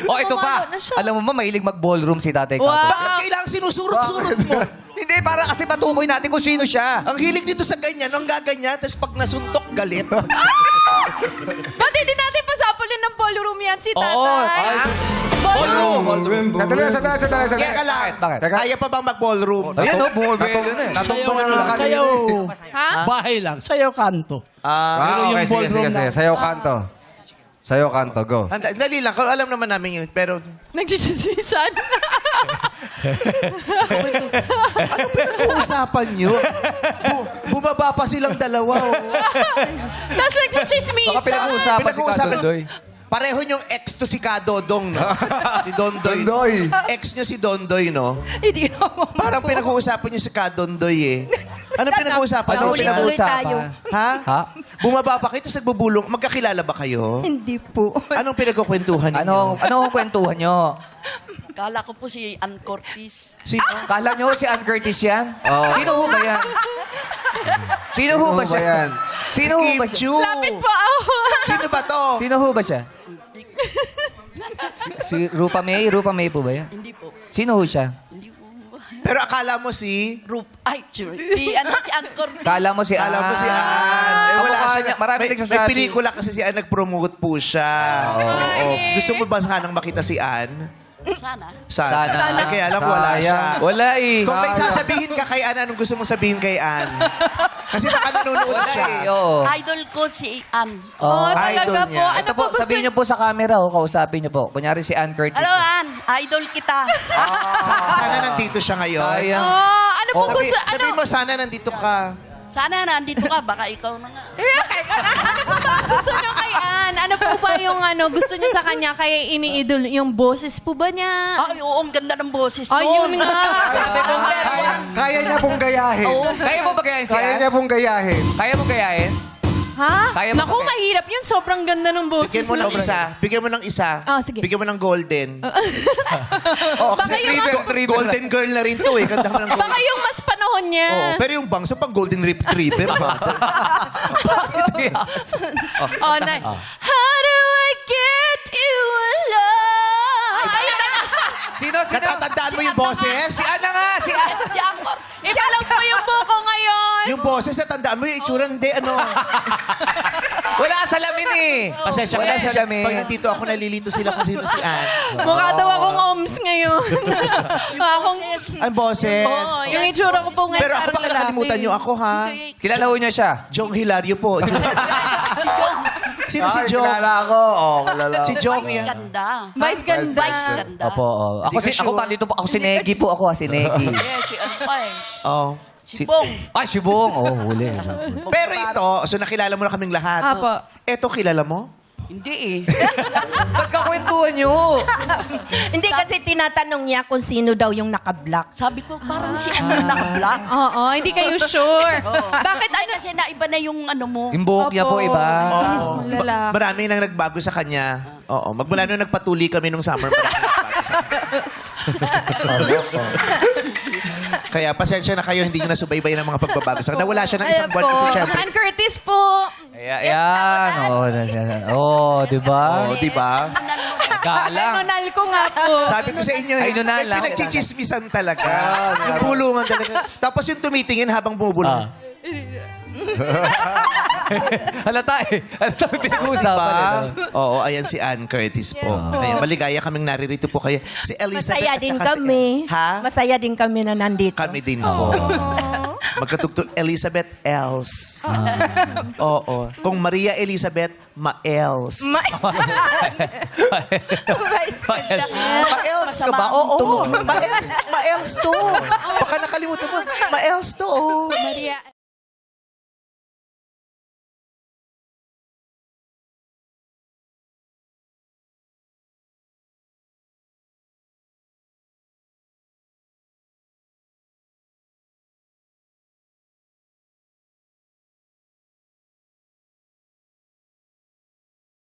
Oh, ito pa. Tumalo na siya. Alam mo ba, mahilig mag-ballroom si Tatay Kato. Wow. Bakit kailangan sinusurot-surot mo? Hindi, para kasi matukoy natin kung sino siya. Ang hilig dito sa ganyan, ang gaganyan, tapos pag nasuntok, galit. Ba't hindi natin pasapulin ng ballroom yan si Tatay? Oo. Ballroom. Ballroom. Sandali. Teka lang. Bakit? Kaya pa bang mag-ballroom? Ayan o, bumibelo na eh. Natumbang na lang kanina. Sayaw. Ha? Bahay lang. Sayaw kanto. Ah, Pero okay, yung sige, ballroom sige. na- Sayaw kanto. Sayaw kanto, go. Dali lang, alam naman namin yun, pero Nagchichismisan. ano pinag-uusapan nyo? Bumaba pa silang dalawa. Oh. Tapos nagchichismisan. Baka pinag-uusapan si Kadodoy. Pareho yung ex to si Kadodong, no? Si Dondoy. Dondoy. Ex nyo si Dondoy, no? Hindi naman. Parang pinag-uusapan nyo si Kadondoy, eh. Ano pinag-uusapan nyo? Ano pinag-uusapan? Ha? Ha? Bumaba pa kayo, tapos nagbubulong. Magkakilala ba kayo? Hindi po. Anong pinagkukwentuhan ninyo? Ano ang kwentuhan nyo? Kala ko po si Ann Cortez. Sino? Kala nyo si Ann Curtis yan? Sino ho ba yan? Sino ho ba siya? Sino ho ba Kim siya? Chu. Lapit po ako. Sino ba to? Sino ho ba siya? Si Rupa May? Rupa May po ba yan? Hindi po. Sino ho siya? Hindi po. Pero akala mo si... Ay, sure. Si Ann Cortez. Kala mo si Ann. Akala mo si Ann. Eh, wala Kamukha siya. niya. Marami may nagsasabi. pelikula kasi si Ann, nag-promote po siya. Oo. Gusto mo ba sanang makita si Ann? Sana. Sana. Ay, kaya alam, wala siya. Wala eh. Kung may sasabihin ka kay Ann, anong gusto mong sabihin kay Ann? Kasi baka nanonood Wala siya. eh, oo. Idol ko si Ann. Oh, idol talaga niya. po. Ano Ito po po, gusto sabihin niyo po sa camera, kausapin niyo po. Kunyari si Ann Curtis. Hello, Ann. Idol kita. Sana nandito siya ngayon. Sayang. Oh, ano po gusto? Sabihin mo, sana nandito ka. Sana nandito ka. Baka ikaw na nga. Ano po ba ang gusto niyo kay Ann? Ano po ba yung gusto niyo sa kanya kaya iniidol yung boses po ba niya? Ay, oo, ang ganda ng boses mo. Ayun nga. Sabi ko, Kaya niya pong gayahin. Kaya mo ba gayahin si Kaya Ann? niya pong gayahin. Kaya mo gayahin? Ha? Kaya mo Naku, ba- mahirap yun. Sobrang ganda ng boses. Bigyan mo ng niya. isa. Bigyan mo ng isa. Ah, sige. Bigyan mo ng golden. Oo, Baka kasi yung golden girl na rin to eh. Ganda mo ng golden. Baka yung mas panahon niya. Oo, pero yung bangso pang golden retriever ba? Oh, na. How do I get you alone? Ayun na nga. Sino? Natatandaan mo yung boses? Si Ann na nga! Si Ann! Si Ann Cortez. Iba lang po yung buko ngayon. Yung boses, natandaan mo yung itsura. Hindi, ano. Wala sa lamin eh! Pasensya ka Wala na sa siya. lamin. Pag nandito ako, nalilito sila kung sino si Ann. Mukha daw akong oms ngayon. akong... Ang boses. Oo, yung itsura ko po ngayon. Pero ako parang baka nakalimutan lalaki. niyo ako, ha? Kilala ho niya siya? Jong Hilario po. Sino si Ay, Jong? kilala ko. Oo, kilala ko. Si Jong Ay, yan. ganda. Vice ganda. Vice ganda. Opo. Ako, Hindi ka ako sure. pa dito po. Ako si Negi po. Ako si Negi. Yeah, si Ann pa eh. Oh. Si Bong. Ay, si Bong. Oh, huli. Pero ito, so nakilala mo na kaming lahat. Apo. Ito, kilala mo? Hindi eh. Ba't kakwentuhan niyo? Hindi kasi tinatanong niya kung sino daw yung naka-block. Sabi ko, parang si Ann yung naka-black. Oo, hindi kayo sure. Bakit Bakit ano? Kasi naiba na yung ano mo. Yung buhok niya po Opo. iba. Oo. Lalaki. Marami nang nagbago sa kanya. Oo. Magmula nung nagpatuli kami nung summer, marami nagbago sa kanya. Kaya pasensya na kayo, hindi nyo nasubaybay ng mga pagbabago sa kanya. Nawala siya ng isang buwan kasi syempre. Ann Curtis po. Ayan. Oh, di ba? Oo, di ba? Galang. Nonal ko nga po. Sabi ko sa inyo, Ay, nunal lang. pinagchichismisan talaga. Yung bulungan talaga. Tapos yung tumitingin habang bumubulong. Halata eh. Halata may pinag-uusapan. Diba? eh. Oo, ayan si Ann Curtis po. Ayan, maligaya kaming naririto po kayo. Si Elizabeth Masaya at din saka si- kami. Ha? Masaya din kami na nandito. Kami din po. Magkatugtog Elizabeth Els. Oo. Kung Maria Elizabeth, Ma-Els. Ma-Els ka ba? Oo. Ma-Els to. Baka nakalimutan mo. Ma-Els to. Maria.